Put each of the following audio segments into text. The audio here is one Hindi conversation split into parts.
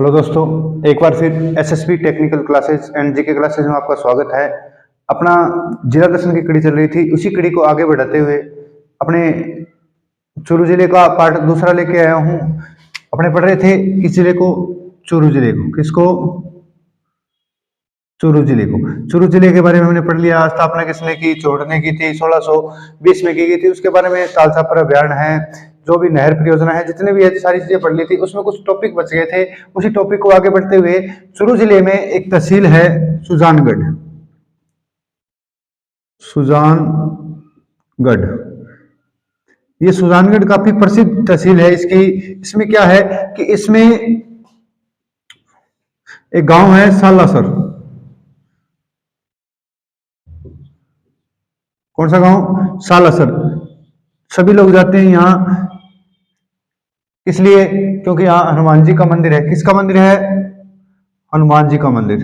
हेलो दोस्तों, एक बार फिर SSB technical classes and GK classes में आपका स्वागत है। अपना जिला दर्शन की कड़ी चल रही थी, उसी कड़ी को आगे बढ़ाते हुए अपने चूरू जिले का पार्ट दूसरा लेके आया हूँ। अपने पढ़ रहे थे किस जिले को? चूरू जिले को। किसको? चूरू जिले को। चूरू जिले के बारे में हमने पढ़ लिया। स्थापना किसने की? चौड़ ने की थी, 1620 में की गई थी। उसके बारे में तालछापर अभ्यारण्य है, जो भी नहर परियोजना है, जितने भी है सारी चीजें पढ़ ली थी। उसमें कुछ टॉपिक बच गए थे, उसी टॉपिक को आगे बढ़ते हुए चूरू जिले में एक तहसील है सुजानगढ़। सुजानगढ़, ये सुजानगढ़ काफी प्रसिद्ध तहसील है। इसमें क्या है कि इसमें एक गांव है सालासर। कौन सा गांव? सालासर। सभी लोग जाते हैं यहाँ, इसलिए क्योंकि यहाँ हनुमान जी का मंदिर है। किसका मंदिर है? हनुमान जी का मंदिर।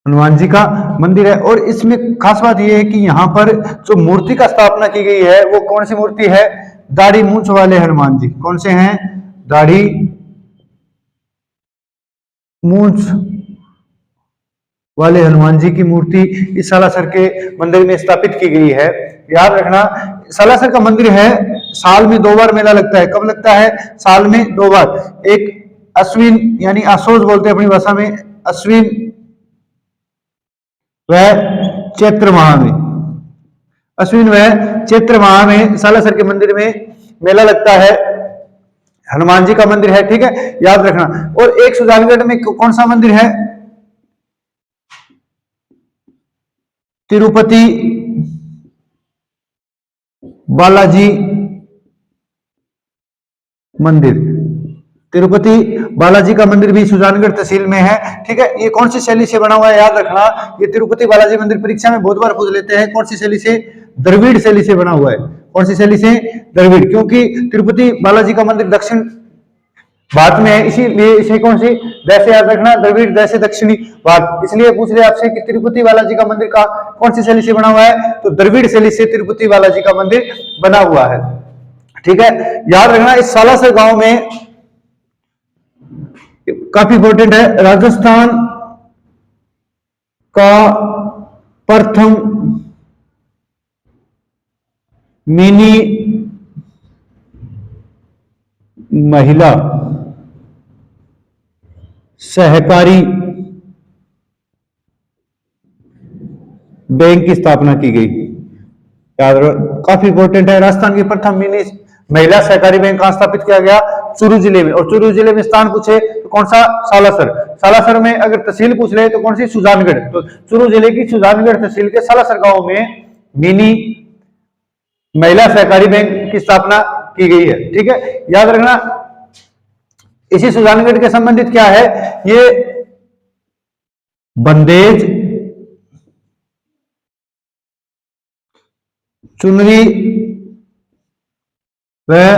हनुमान जी का मंदिर है। और इसमें खास बात यह है कि यहाँ पर जो मूर्ति का स्थापना की गई है वो कौन सी मूर्ति है? दाढ़ी मूंछ वाले हनुमान जी। कौन से हैं? दाढ़ी मूंछ वाले हनुमान जी की मूर्ति इस सालासर के मंदिर में स्थापित की गई है। याद रखना, सालासर का मंदिर है, साल में 2 बार मेला लगता है। कब लगता है? साल में 2 बार। एक अश्विन यानी आसोज बोलते हैं अपनी भाषा में, अश्विन वह चैत्र माह में। अश्विन वह चैत्र माह में सालासर के मंदिर में मेला लगता है। हनुमान जी का मंदिर है, ठीक है, याद रखना। और एक सुजानगढ़ में कौन सा मंदिर है? तिरुपति बालाजी मंदिर। तिरुपति बालाजी का मंदिर भी सुजानगढ़ तहसील में है, ठीक है। ये कौन सी शैली से बना हुआ है? याद रखना, ये तिरुपति बालाजी मंदिर परीक्षा में बहुत बार पूछ लेते हैं। कौन सी शैली से? द्रविड़ शैली से बना हुआ है। कौन सी शैली से? द्रविड़, क्योंकि तिरुपति बालाजी का मंदिर दक्षिण भारत में है, इसीलिए इसे कौन सी दैसे? याद रखना, द्रविड़ दैसे दक्षिणी भारत। इसलिए पूछ रहे आपसे कि तिरुपति बालाजी का मंदिर का कौन सी शैली से बना हुआ है? तो द्रविड़ शैली से तिरुपति बालाजी का मंदिर बना हुआ है, ठीक है। याद रखना, इस सालासर गांव में काफी इंपॉर्टेंट है, राजस्थान का प्रथम मिनी महिला सहकारी बैंक की स्थापना की गई। याद रखो, काफी इंपॉर्टेंट है। राजस्थान की प्रथम मिनी महिला सहकारी बैंक कहां स्थापित किया गया? चूरू जिले में। और चूरू जिले में स्थान पूछे तो कौन सा? सालासर। सालासर में अगर तहसील पूछ ले तो कौन सी? सुजानगढ़। तो चूरू जिले की सुजानगढ़ तहसील के सालासर गांव में मिनी महिला सहकारी बैंक की स्थापना की गई है, ठीक है, याद रखना। इसी सुजानगढ़ के संबंधित क्या है? ये बंदेज चुनरी वह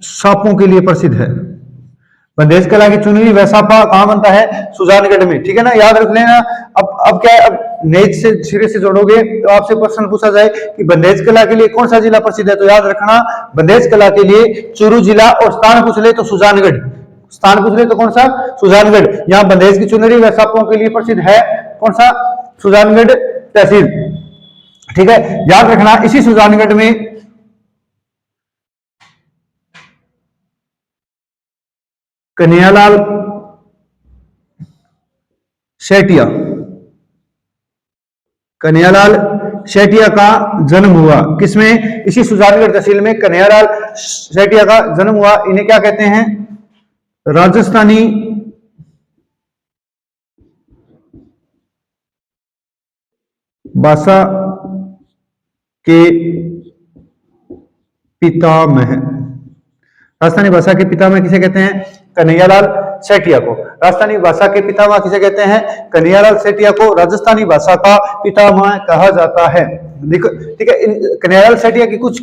सापों के लिए प्रसिद्ध है। बंदेज कला की चुनरी वह सापा कहां बनता है? सुजानगढ़ में, ठीक है ना, याद रख लेना। अब क्या है, अब नेज से सिरे से जोड़ोगे तो आपसे प्रश्न पूछा जाए कि बंदेज कला के लिए कौन सा जिला प्रसिद्ध है, तो याद रखना बंदेज कला के लिए चूरू जिला। और स्थान पूछ ले तो सुजानगढ़। स्थान पूछ ले तो कौन सा? सुजानगढ़। यहाँ बंदेज की चुनरी वह सापों के लिए प्रसिद्ध है। कौन सा? सुजानगढ़ तहसील, ठीक है, याद रखना। इसी सुजानगढ़ में कन्हैयालाल सेठिया, कन्हैयालाल सेठिया का जन्म हुआ। किसमें? इसी सुजानगढ़ तहसील में कन्हैयालाल सेठिया का जन्म हुआ। इन्हें क्या कहते हैं? राजस्थानी भाषा के पितामह। राजस्थानी भाषा के पितामह किसे कहते हैं? कन्हैयालाल सेठिया को। राजस्थानी भाषा के पितामह किसे कहते हैं? कन्हैयालाल सेठिया को राजस्थानी भाषा का पितामह कहा जाता है। देखो, ठीक है, कन्हैयालाल सेठिया की कुछ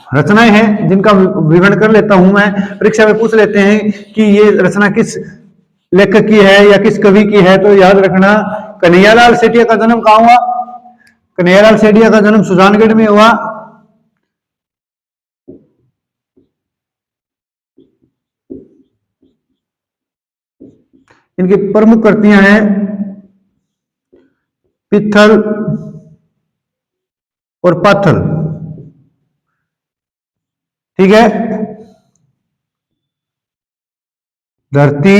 रचनाएं हैं जिनका विवरण कर लेता हूं मैं। परीक्षा में पूछ लेते हैं कि ये रचना किस लेखक की है या किस कवि की है, तो याद रखना कन्हैयालाल सेठिया का जन्म कहां हुआ? कन्हैयालाल सेठिया का जन्म सुजानगढ़ में हुआ। इनकी प्रमुख कृतियां हैं पित्थल और पाथल। ठीक है, धरती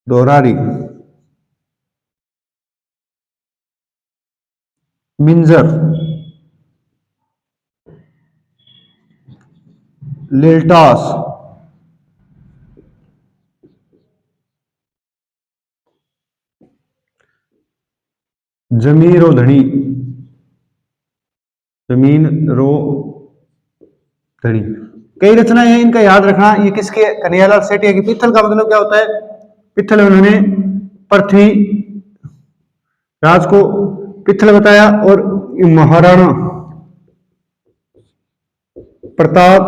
दोरारी, मिंजर, लेल्टास, जमीन रो धनी, जमीन रो धनी। कई रचनाएं हैं, इनका याद रखना। ये किसके? कन्हैयालाल सेठिया की। पित्थल का मतलब क्या होता है? पित्थल उन्होंने पृथ्वी राज को पित्थल बताया और महाराणा प्रताप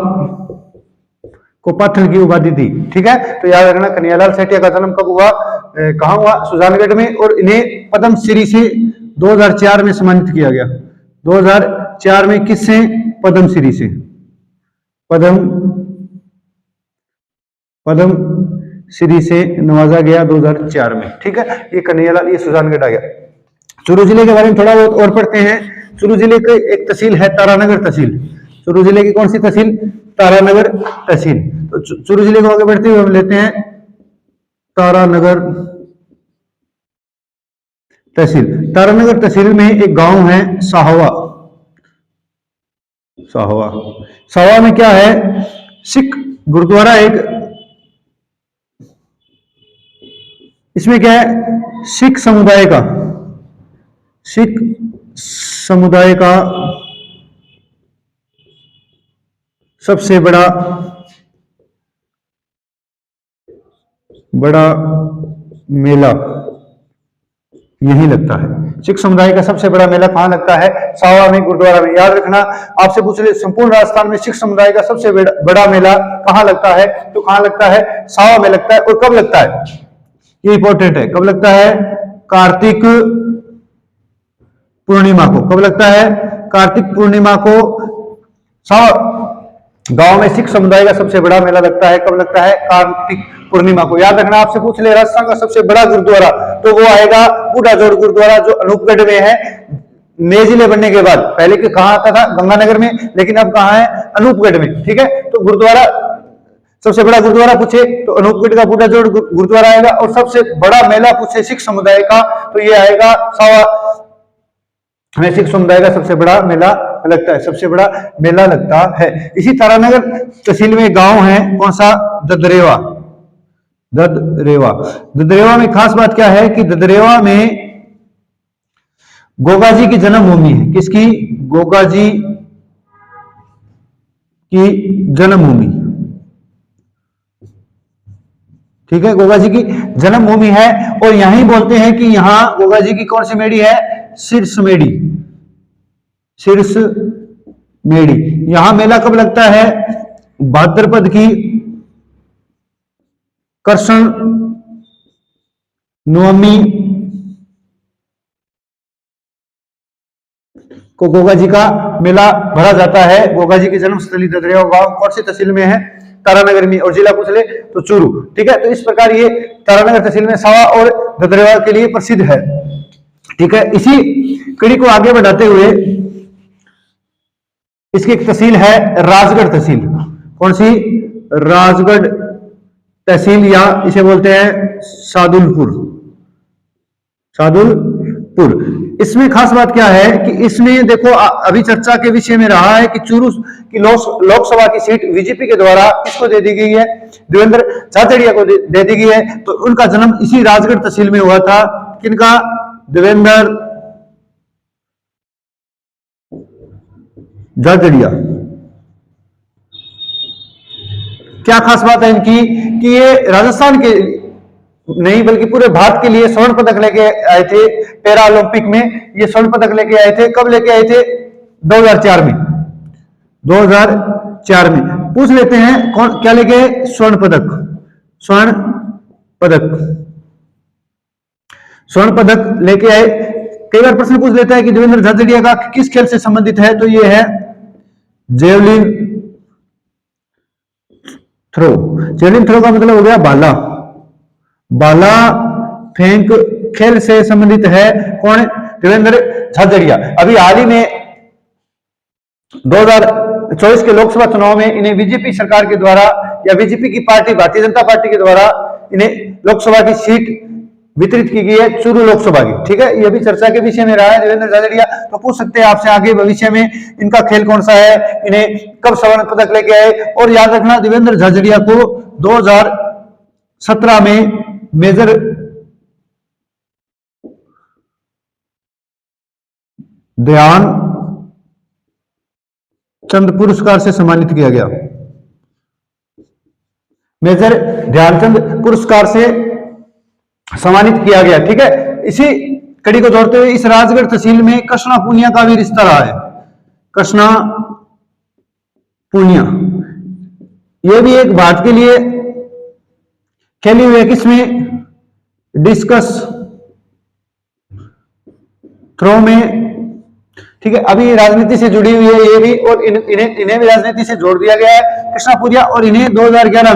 को पाथल की उपाधि दी। ठीक है, तो याद रखना कन्हैयालाल सेठिया का जन्म कब हुआ, कहां हुआ? सुजानगढ़ में। और इन्हें पद्म श्री से 2004 में सम्मानित किया गया। 2004 में किससे? पद्म श्री से। पद्म श्री से नवाजा गया 2004 में। ठीक है, ये कन्हैयालाल, ये सुजानगढ़ आ गया। चूरू जिले के बारे में थोड़ा बहुत और पढ़ते हैं। चूरू जिले की एक तहसील है तारानगर तहसील। चूरू जिले की कौन सी तहसील? तारानगर तहसील। तो चूरू जिले को आगे बढ़ते हुए हम लेते हैं तारानगर तहसील। तारानगर तहसील में एक गांव है साहवा। साहवा, साहवा में क्या है? सिख गुरुद्वारा एक। इसमें क्या है? सिख समुदाय का सबसे बड़ा मेला यही लगता है। सिख समुदाय का सबसे बड़ा मेला कहां लगता है? सावा में, गुरुद्वारा में। याद रखना, आपसे पूछ ले संपूर्ण राजस्थान में सिख समुदाय का सबसे बड़ा मेला कहां लगता है? तो कहां लगता है? सावा में लगता है। और कब लगता है? ये इंपॉर्टेंट है। कब लगता है? कार्तिक पूर्णिमा को। कब लगता है? कार्तिक पूर्णिमा को गांव में सिख समुदाय का सबसे बड़ा मेला लगता है। कब लगता है? कार्तिक पूर्णिमा को। याद रखना, आपसे पूछ ले राजस्थान का सबसे बड़ा गुरुद्वारा, तो वो आएगा बूढ़ा जोड़ गुरुद्वारा, जो अनूपगढ़ में है। नए जिले बनने के बाद पहले के कहां आता था? गंगानगर में, लेकिन अब कहां है? अनूपगढ़ में। ठीक है, तो गुरुद्वारा, सबसे बड़ा गुरुद्वारा पूछे तो अनूपगढ़ का बूढ़ा जोड़ गुरुद्वारा आएगा। और सबसे बड़ा मेला पूछे सिख समुदाय का, तो ये आएगा सावा में। सिख समुदाय का सबसे बड़ा मेला लगता है, सबसे बड़ा मेला लगता है। इसी तारानगर तहसील में गांव है, कौन सा? ददरेवा। ददरेवा में खास बात क्या है कि ददरेवा में गोगा जी की जन्मभूमि है। किसकी? गोगा जी की जन्मभूमि। ठीक है, गोगा जी की जन्मभूमि है। और यहीं बोलते हैं कि यहां गोगा जी की कौन सी मेड़ी है? शीर्ष मेड़ी। शीर्ष मेड़ी। यहां मेला कब लगता है? भाद्रपद की कृष्ण नवमी को गोगा जी का मेला भरा जाता है। गोगा जी की जन्मस्थली ददरेवा गांव कौन सी तहसील में है? तारानगर में। और जिला पूछ ले तो चूरू। ठीक है, तो इस प्रकार ये तारानगर तहसील में सावा और ददरेवा के लिए प्रसिद्ध है। ठीक है, इसी कड़ी को आगे बढ़ाते हुए इसकी एक तहसील है राजगढ़ तहसील। कौन सी? राजगढ़ तहसील, या इसे बोलते हैं सादुलपुर। इसमें खास बात क्या है कि इसमें देखो, अभी चर्चा के विषय में रहा है कि चूरू की लोकसभा की सीट बीजेपी के द्वारा किसको दे दी गई है? देवेंद्र झाझड़िया को दे दी गई है। तो उनका जन्म इसी राजगढ़ तहसील में हुआ था। किनका? देवेंद्र झाझड़िया। क्या खास बात है इनकी कि ये राजस्थान के नहीं बल्कि पूरे भारत के लिए स्वर्ण पदक लेके आए थे। पैरा ओलंपिक में ये स्वर्ण पदक लेके आए थे। कब लेके आए थे? 2004 में। 2004 में। पूछ लेते हैं कौन क्या लेके आए? स्वर्ण पदक। स्वर्ण पदक। स्वर्ण पदक लेके आए। कई बार प्रश्न पूछ लेता है कि देवेंद्र झाझड़िया का किस खेल से संबंधित है, तो ये है जेवलिन थ्रो। जेवलिन थ्रो का मतलब हो गया भाला, भाला फेंक खेल से संबंधित है कौन? देवेंद्र झाझड़िया। अभी हाल ही में 2024 के लोकसभा चुनाव में इन्हें बीजेपी सरकार के द्वारा या बीजेपी की पार्टी भारतीय जनता पार्टी के द्वारा इन्हें लोकसभा की सीट वितरित की गई है, चूरू लोकसभा की। ठीक है, ये भी चर्चा के विषय में रहा है देवेंद्र झाझड़िया। तो पूछ सकते हैं आपसे आगे भविष्य में इनका खेल कौन सा है, इन्हें कब स्वर्ण पदक लेके आए। और याद रखना देवेंद्र झाझड़िया को 2017 में मेजर ध्यान चंद पुरस्कार से सम्मानित किया गया, मेजर ध्यानचंद पुरस्कार से सम्मानित किया गया। ठीक है, इसी कड़ी को जोड़ते हुए इस राजगढ़ तहसील में कृष्णा पूनिया का भी रिश्ता रहा है। कृष्णा पूनिया ये भी एक भारत के लिए खेली हुई है, किसमें? डिस्कस थ्रो में। ठीक है, अभी राजनीति से जुड़ी हुई है ये भी, और इन्हें भी राजनीति से जोड़ दिया गया है कृष्णा पूनिया। और इन्हें 2011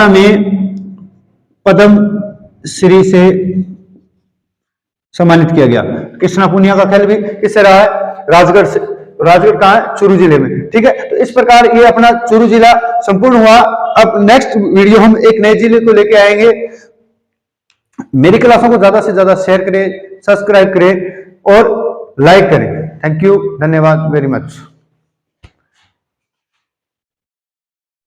में पद्म श्री से सम्मानित किया गया। कृष्णा पूनिया का खेल भी किससे रहा है? राजगढ़ से। राजगढ़ कहां है? चूरू जिले में। ठीक है, तो इस प्रकार ये अपना चूरू जिला संपूर्ण हुआ। अब नेक्स्ट वीडियो हम एक नए जिले को लेके आएंगे। मेरी क्लासों को ज्यादा से ज्यादा शेयर करें, सब्सक्राइब करें और लाइक करें। थैंक यू, धन्यवाद वेरी मच।